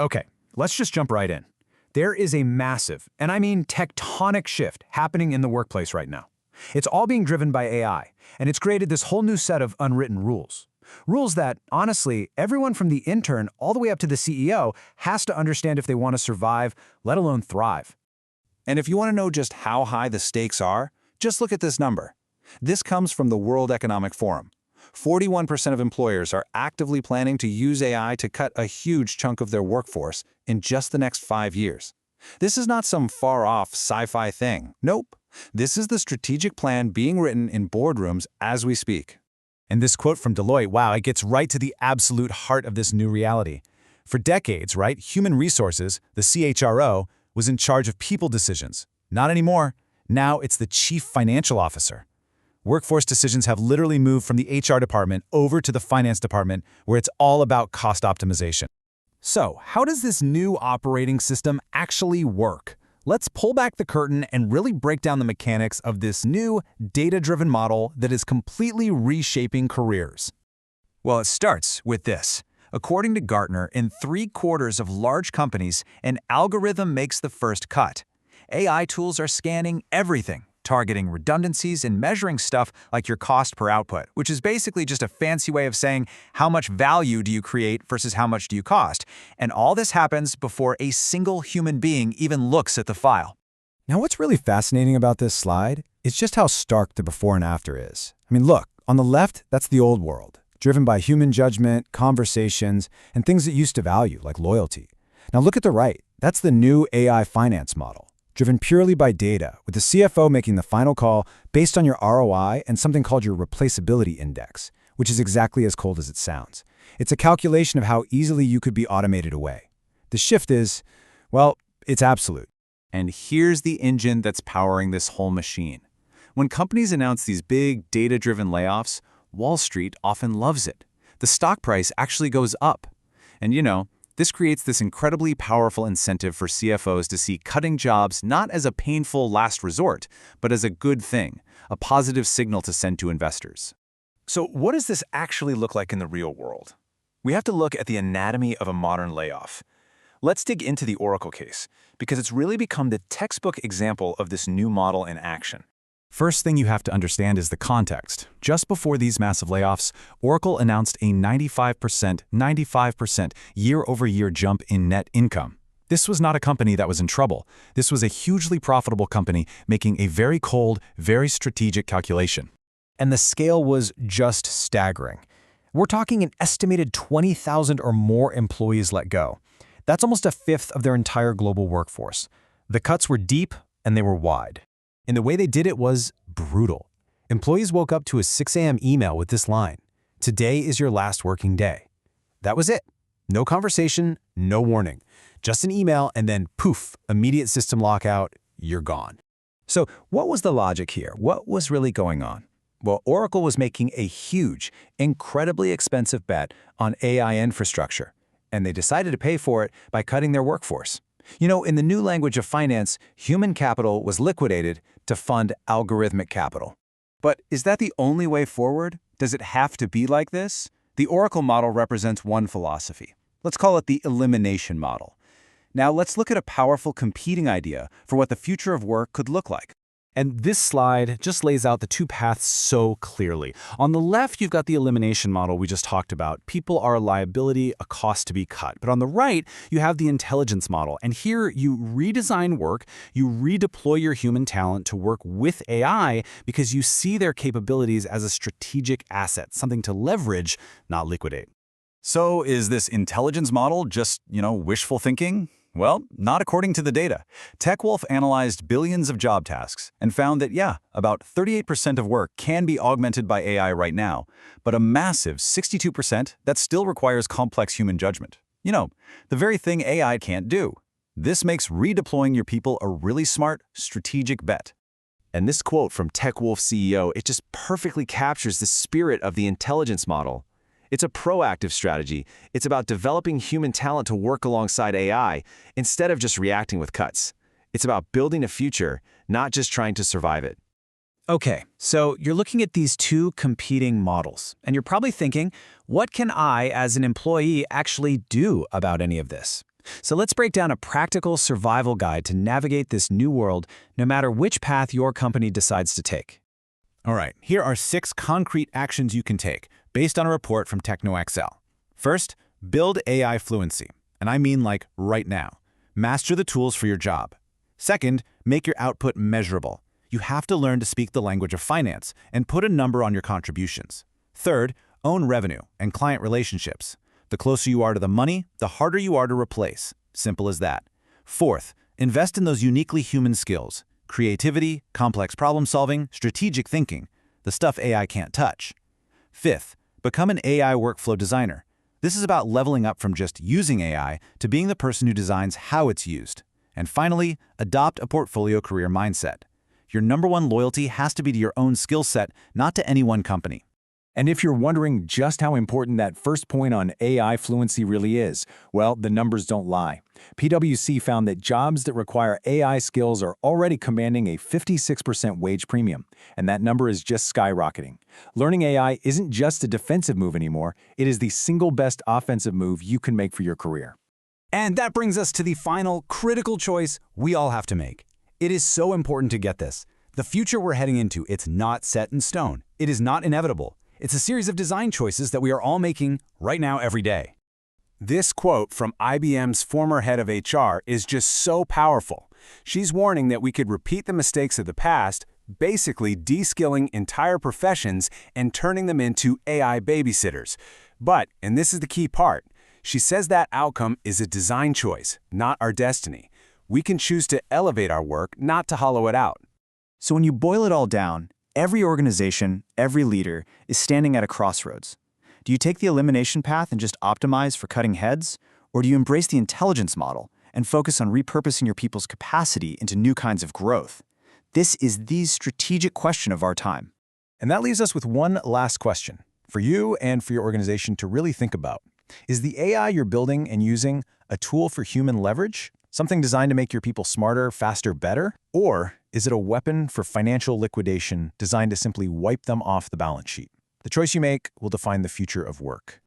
Okay, let's just jump right in. There is a massive, and I mean tectonic shift happening in the workplace right now. It's all being driven by AI, and it's created this whole new set of unwritten rules. Rules that, honestly, everyone from the intern all the way up to the CEO has to understand if they want to survive, let alone thrive. And if you want to know just how high the stakes are, just look at this number. This comes from the World Economic Forum. 41% of employers are actively planning to use AI to cut a huge chunk of their workforce in just the next 5 years. This is not some far-off sci-fi thing. Nope. This is the strategic plan being written in boardrooms as we speak. And this quote from Deloitte, wow, it gets right to the absolute heart of this new reality. For decades, right, human resources, the CHRO, was in charge of people decisions. Not anymore. Now it's the chief financial officer. Workforce decisions have literally moved from the HR department over to the finance department, where it's all about cost optimization. So, how does this new operating system actually work? Let's pull back the curtain and really break down the mechanics of this new, data-driven model that is completely reshaping careers. Well, it starts with this. According to Gartner, in 3/4 of large companies, an algorithm makes the first cut. AI tools are scanning everything, targeting redundancies and measuring stuff like your cost per output, which is basically just a fancy way of saying how much value do you create versus how much do you cost. And all this happens before a single human being even looks at the file. Now, what's really fascinating about this slide is just how stark the before and after is. I mean, look, on the left, that's the old world, driven by human judgment, conversations, and things that used to value, like loyalty. Now look at the right. That's the new AI finance model, driven purely by data, with the CFO making the final call based on your ROI and something called your replaceability index, which is exactly as cold as it sounds. It's a calculation of how easily you could be automated away. The shift is, well, it's absolute. And here's the engine that's powering this whole machine. When companies announce these big, data-driven layoffs, Wall Street often loves it. The stock price actually goes up. And this creates this incredibly powerful incentive for CFOs to see cutting jobs not as a painful last resort, but as a good thing, a positive signal to send to investors. So what does this actually look like in the real world? We have to look at the anatomy of a modern layoff. Let's dig into the Oracle case, because it's really become the textbook example of this new model in action. First thing you have to understand is the context. Just before these massive layoffs, Oracle announced a 95% year-over-year jump in net income. This was not a company that was in trouble. This was a hugely profitable company making a very cold, very strategic calculation. And the scale was just staggering. We're talking an estimated 20,000 or more employees let go. That's almost a fifth of their entire global workforce. The cuts were deep and they were wide. And the way they did it was brutal. Employees woke up to a 6 a.m. email with this line: "Today is your last working day." That was it. No conversation, no warning. Just an email and then poof, immediate system lockout, you're gone. So what was the logic here? What was really going on? Well, Oracle was making a huge, incredibly expensive bet on AI infrastructure, and they decided to pay for it by cutting their workforce. In the new language of finance, human capital was liquidated to fund algorithmic capital. But is that the only way forward? Does it have to be like this? The Oracle model represents one philosophy. Let's call it the elimination model. Now let's look at a powerful competing idea for what the future of work could look like. And this slide just lays out the two paths so clearly. On the left, you've got the elimination model we just talked about. People are a liability, a cost to be cut. But on the right, you have the intelligence model. And here you redesign work, you redeploy your human talent to work with AI because you see their capabilities as a strategic asset, something to leverage, not liquidate. So is this intelligence model just, wishful thinking? Well, not according to the data. TechWolf analyzed billions of job tasks and found that, about 38% of work can be augmented by AI right now, but a massive 62% that still requires complex human judgment. The very thing AI can't do. This makes redeploying your people a really smart, strategic bet. And this quote from TechWolf CEO, it just perfectly captures the spirit of the intelligence model. It's a proactive strategy. It's about developing human talent to work alongside AI instead of just reacting with cuts. It's about building a future, not just trying to survive it. Okay, so you're looking at these two competing models, and you're probably thinking, what can I, as an employee, actually do about any of this? So let's break down a practical survival guide to navigate this new world, no matter which path your company decides to take. All right, here are 6 concrete actions you can take, based on a report from TechnoXL. First, build AI fluency, and I mean like right now. Master the tools for your job. Second, make your output measurable. You have to learn to speak the language of finance and put a number on your contributions. Third, own revenue and client relationships. The closer you are to the money, the harder you are to replace. Simple as that. Fourth, invest in those uniquely human skills: creativity, complex problem solving, strategic thinking, the stuff AI can't touch. Fifth, become an AI workflow designer. This is about leveling up from just using AI to being the person who designs how it's used. And finally, adopt a portfolio career mindset. Your #1 loyalty has to be to your own skill set, not to any one company. And if you're wondering just how important that first point on AI fluency really is, well, the numbers don't lie. PwC found that jobs that require AI skills are already commanding a 56% wage premium, and that number is just skyrocketing. Learning AI isn't just a defensive move anymore, it is the single best offensive move you can make for your career. And that brings us to the final critical choice we all have to make. It is so important to get this. The future we're heading into, it's not set in stone. It is not inevitable. It's a series of design choices that we are all making right now every day. This quote from IBM's former head of HR is just so powerful. She's warning that we could repeat the mistakes of the past, basically de-skilling entire professions and turning them into AI babysitters. But, and this is the key part, she says that outcome is a design choice, not our destiny. We can choose to elevate our work, not to hollow it out. So when you boil it all down, every organization, every leader is standing at a crossroads. Do you take the elimination path and just optimize for cutting heads? Or do you embrace the intelligence model and focus on repurposing your people's capacity into new kinds of growth? This is the strategic question of our time. And that leaves us with one last question for you and for your organization to really think about. Is the AI you're building and using a tool for human leverage? Something designed to make your people smarter, faster, better? Or is it a weapon for financial liquidation designed to simply wipe them off the balance sheet? The choice you make will define the future of work.